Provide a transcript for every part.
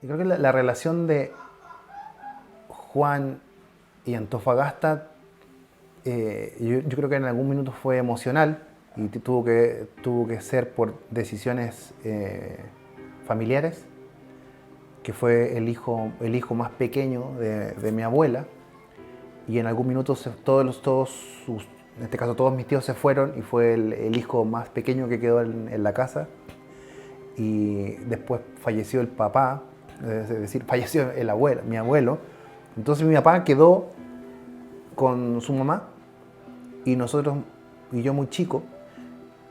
Yo creo que la relación de Juan y Antofagasta, yo creo que en algún minuto fue emocional y tuvo que ser por decisiones familiares, que fue el hijo más pequeño de mi abuela, y en algún minuto en este caso todos mis tíos se fueron y fue el hijo más pequeño que quedó en la casa. Y después falleció el papá, es decir, falleció mi abuelo. Entonces mi papá quedó con su mamá y yo muy chico.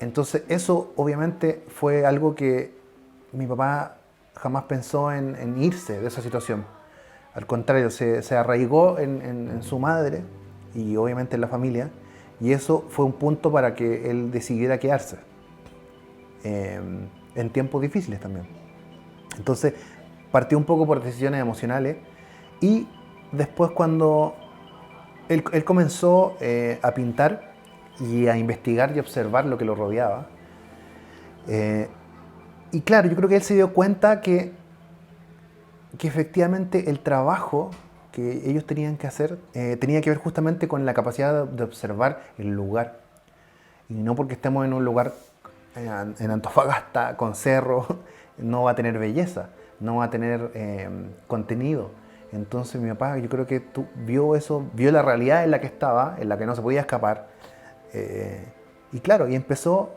Entonces eso obviamente fue algo que mi papá jamás pensó en irse de esa situación. Al contrario, se arraigó en su madre y obviamente en la familia, y eso fue un punto para que él decidiera quedarse en tiempos difíciles también. Entonces partió un poco por decisiones emocionales, y después cuando él comenzó a pintar y a investigar y observar lo que lo rodeaba, y claro, yo creo que él se dio cuenta que efectivamente el trabajo que ellos tenían que hacer tenía que ver justamente con la capacidad de observar el lugar. Y no porque estemos en un lugar en Antofagasta con cerro, no va a tener belleza, no va a tener contenido. Entonces mi papá, yo creo que vio eso, vio la realidad en la que estaba, en la que no se podía escapar, y claro, y empezó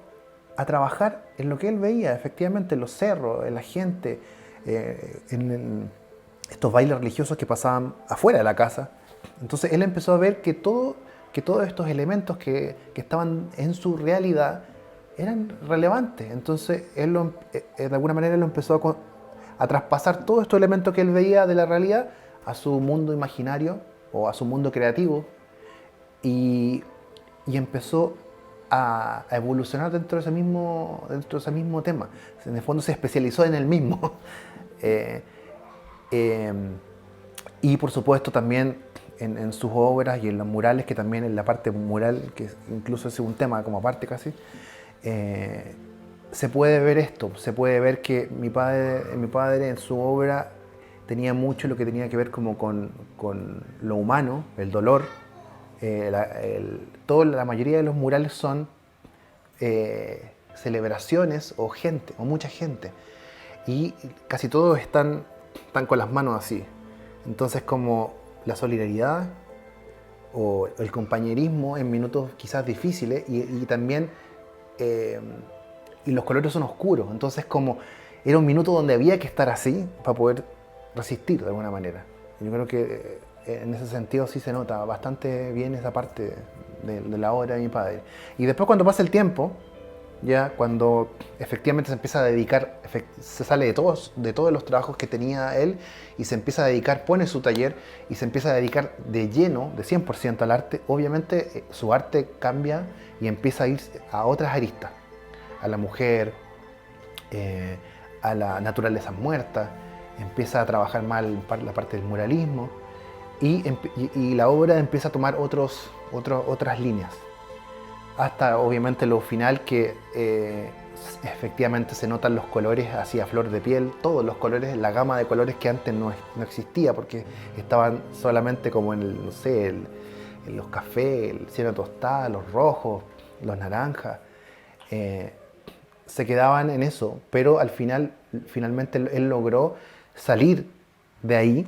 a trabajar en lo que él veía, efectivamente, en los cerros, en la gente, estos bailes religiosos que pasaban afuera de la casa. Entonces él empezó a ver que todos estos elementos que estaban en su realidad eran relevantes. Entonces él de alguna manera lo empezó a traspasar todos estos elementos que él veía de la realidad a su mundo imaginario o a su mundo creativo, y empezó a evolucionar dentro de ese mismo tema. En el fondo se especializó en el mismo. Eh, eh, y por supuesto también en sus obras y en los murales, que también en la parte mural, que incluso es un tema como aparte casi, se puede ver esto, se puede ver que mi padre en su obra tenía mucho lo que tenía que ver como con lo humano, el dolor. La mayoría de los murales son celebraciones o gente, o mucha gente, y casi todos están con las manos así. Entonces, como la solidaridad o el compañerismo en minutos quizás difíciles, y también y los colores son oscuros, entonces como era un minuto donde había que estar así para poder resistir de alguna manera. Yo creo que en ese sentido sí se nota bastante bien esa parte de la obra de mi padre. Y después, cuando pasa el tiempo, ya cuando efectivamente se empieza a dedicar, se sale de todos los trabajos que tenía él y se empieza a dedicar, pone su taller y se empieza a dedicar de lleno, de 100% al arte, obviamente su arte cambia y empieza a ir a otras aristas, a la mujer, a la naturaleza muerta, empieza a trabajar más la parte del muralismo, y la obra empieza a tomar otras líneas, hasta obviamente lo final, que efectivamente se notan los colores así a flor de piel, todos los colores, la gama de colores que antes no existía, porque estaban solamente como en no sé, en los cafés, el cielo tostado, los rojos, los naranjas, se quedaban en eso, pero finalmente él logró salir de ahí.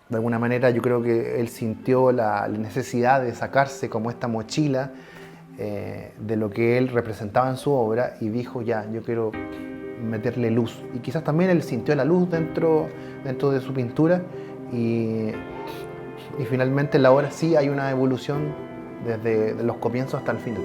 De alguna manera yo creo que él sintió la necesidad de sacarse como esta mochila de lo que él representaba en su obra, y dijo: ya, yo quiero meterle luz. Y quizás también él sintió la luz dentro de su pintura, y finalmente en la obra sí hay una evolución desde los comienzos hasta el final.